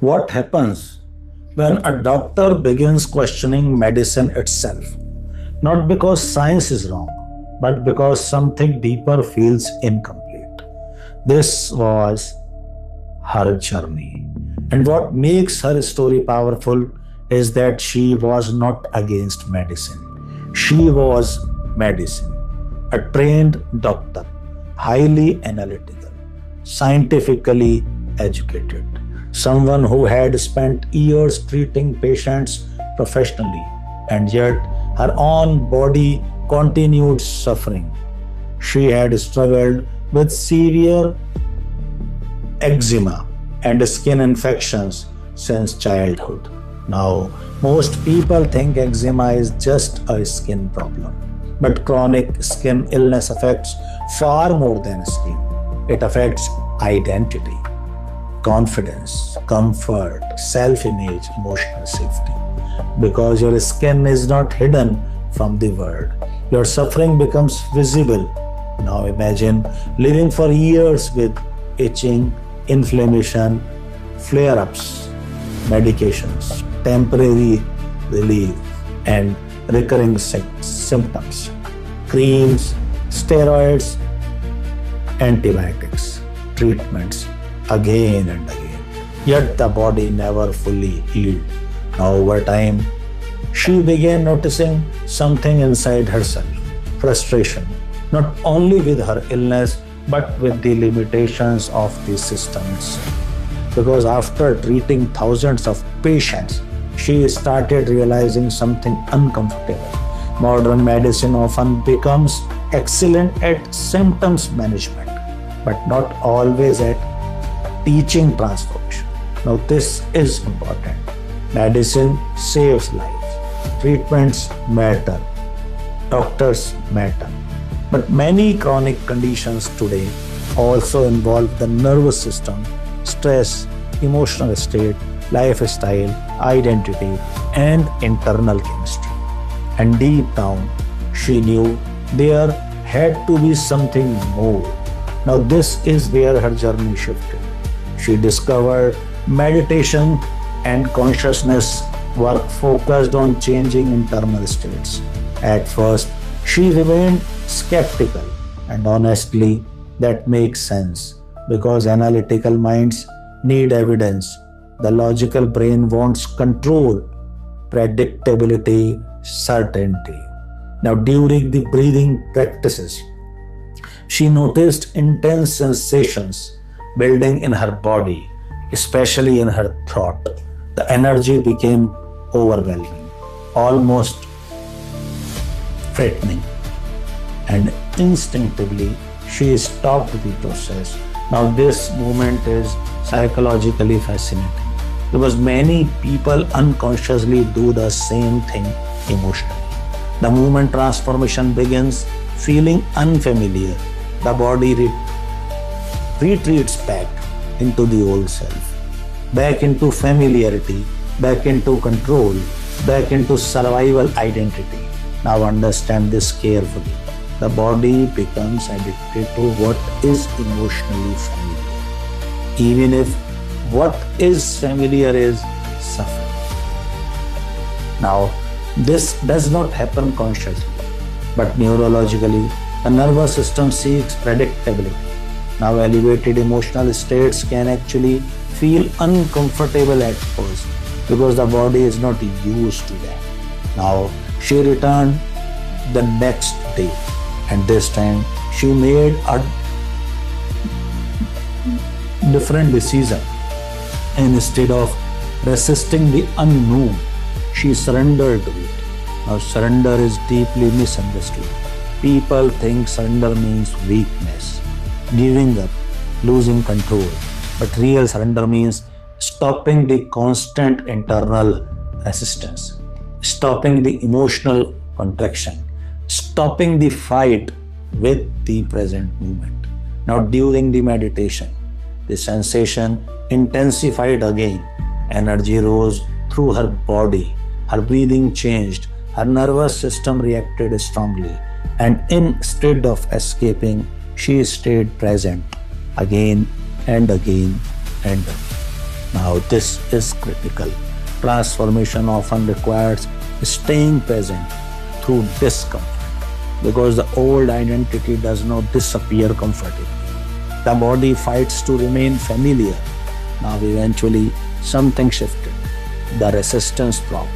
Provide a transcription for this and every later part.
What happens when a doctor begins questioning medicine itself? Not because science is wrong, but because something deeper feels incomplete. This was her journey. And what makes her story powerful is that she was not against medicine. She was medicine, a trained doctor, highly analytical, scientifically educated, someone who had spent years treating patients professionally, and yet her own body continued suffering. She had struggled with severe eczema and skin infections since childhood. Now, most people think eczema is just a skin problem, but chronic skin illness affects far more than skin. It affects identity, confidence, comfort, self image, emotional safety. Because your skin is not hidden from the world, your suffering becomes visible. Now imagine living for years with itching, inflammation, flare ups, medications, temporary relief, and recurring symptoms, creams, steroids, antibiotics, treatments again and again. Yet the body never fully healed. Now, over time, she began noticing something inside herself, frustration, not only with her illness but with the limitations of the system itself. Because after treating thousands of patients, she started realizing something uncomfortable. Modern medicine often becomes excellent at symptoms management, but not always at teaching transformation. Now, this is important. Medicine saves lives, treatments matter, doctors matter. But many chronic conditions today also involve the nervous system, stress, emotional state, lifestyle, identity, and internal chemistry. And deep down, she knew there had to be something more. Now, this is where her journey shifted. She discovered meditation and consciousness work focused on changing internal states. At first, she remained skeptical, and honestly, that makes sense because analytical minds need evidence. The logical brain wants control, predictability, certainty. Now, during the breathing practices, she noticed intense sensations building in her body, especially in her throat. The energy became overwhelming, almost threatening, and instinctively she stopped the process. Now, this movement is psychologically fascinating because many people unconsciously do the same thing emotionally. The moment transformation begins feeling unfamiliar, the body retreats back into the old self, back into familiarity, back into control, back into survival identity. Now understand this carefully. The body becomes addicted to what is emotionally familiar, even if what is familiar is suffering. Now, this does not happen consciously, but neurologically, the nervous system seeks predictability. Now, elevated emotional states can actually feel uncomfortable at first because the body is not used to that. Now, she returned the next day, and this time she made a different decision. Instead of resisting the unknown, she surrendered to it. Now, surrender is deeply misunderstood. People think surrender means weakness, giving up, losing control. But real surrender means stopping the constant internal resistance, stopping the emotional contraction, stopping the fight with the present moment. Now, during the meditation, the sensation intensified again. Energy rose through her body. Her breathing changed. Her nervous system reacted strongly. And instead of escaping, she stayed present again and again and again. Now, this is critical. Transformation often requires staying present through discomfort because the old identity does not disappear comfortably. The body fights to remain familiar. Now, eventually, something shifted. The resistance broke,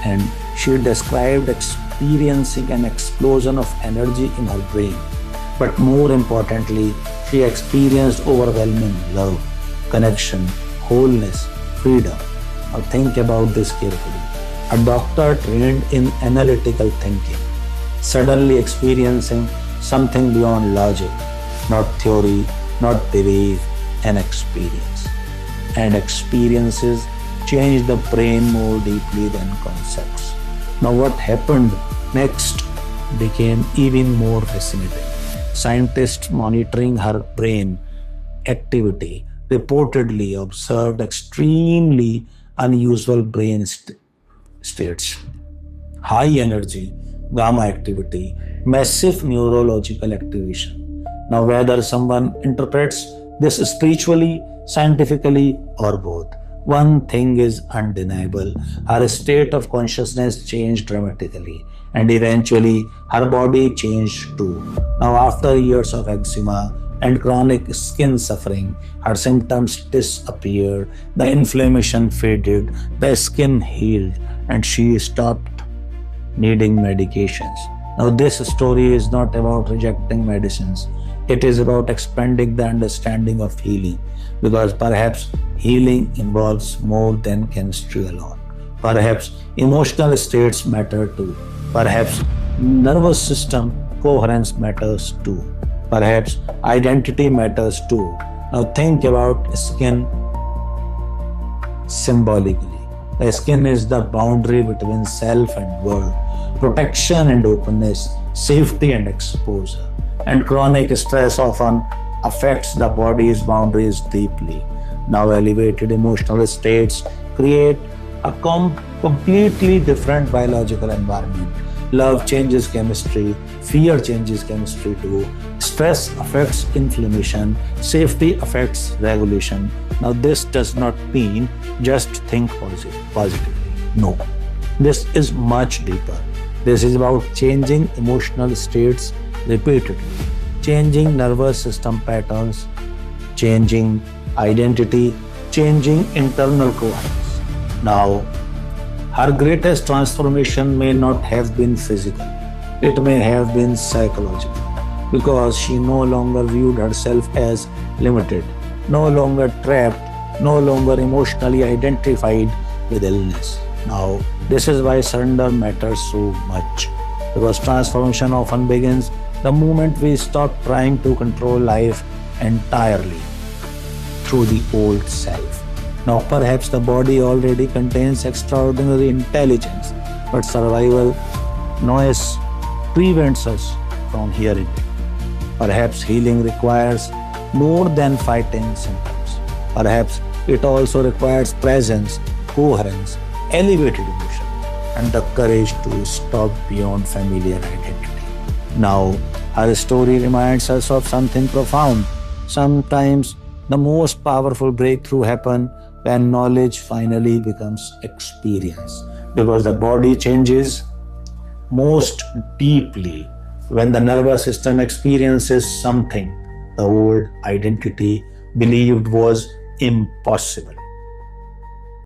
and she described experiencing an explosion of energy in her brain. But more importantly, she experienced overwhelming love, connection, wholeness, freedom. Now think about this carefully. A doctor trained in analytical thinking, suddenly experiencing something beyond logic, not theory, not belief, an experience. And experiences change the brain more deeply than concepts. Now what happened next became even more fascinating. Scientists monitoring her brain activity reportedly observed extremely unusual brain states. High energy, gamma activity, massive neurological activation. Now, whether someone interprets this spiritually, scientifically, or both, one thing is undeniable. Her state of consciousness changed dramatically, and eventually her body changed too. Now, after years of eczema and chronic skin suffering, her symptoms disappeared, the inflammation faded, the skin healed, and she stopped needing medications. Now, this story is not about rejecting medicines. It is about expanding the understanding of healing, because perhaps healing involves more than chemistry alone. Perhaps emotional states matter too. Perhaps nervous system coherence matters too. Perhaps identity matters too. Now think about skin symbolically. The skin is the boundary between self and world, protection and openness, safety and exposure. And chronic stress often affects the body's boundaries deeply. Now elevated emotional states create a completely different biological environment. Love changes chemistry, fear changes chemistry too. Stress affects inflammation, safety affects regulation. Now this does not mean just think positively. No, this is much deeper. This is about changing emotional states repeatedly, changing nervous system patterns, changing identity, changing internal coherence. Now, her greatest transformation may not have been physical. It may have been psychological, because she no longer viewed herself as limited, no longer trapped, no longer emotionally identified with illness. Now, this is why surrender matters so much, because transformation often begins the moment we stop trying to control life entirely through the old self. Now, perhaps the body already contains extraordinary intelligence, but survival noise prevents us from hearing it. Perhaps healing requires more than fighting symptoms. Perhaps it also requires presence, coherence, elevated emotion, and the courage to stop beyond familiar identity. Now, her story reminds us of something profound. Sometimes the most powerful breakthrough happens when knowledge finally becomes experience, because the body changes most deeply when the nervous system experiences something the old identity believed was impossible.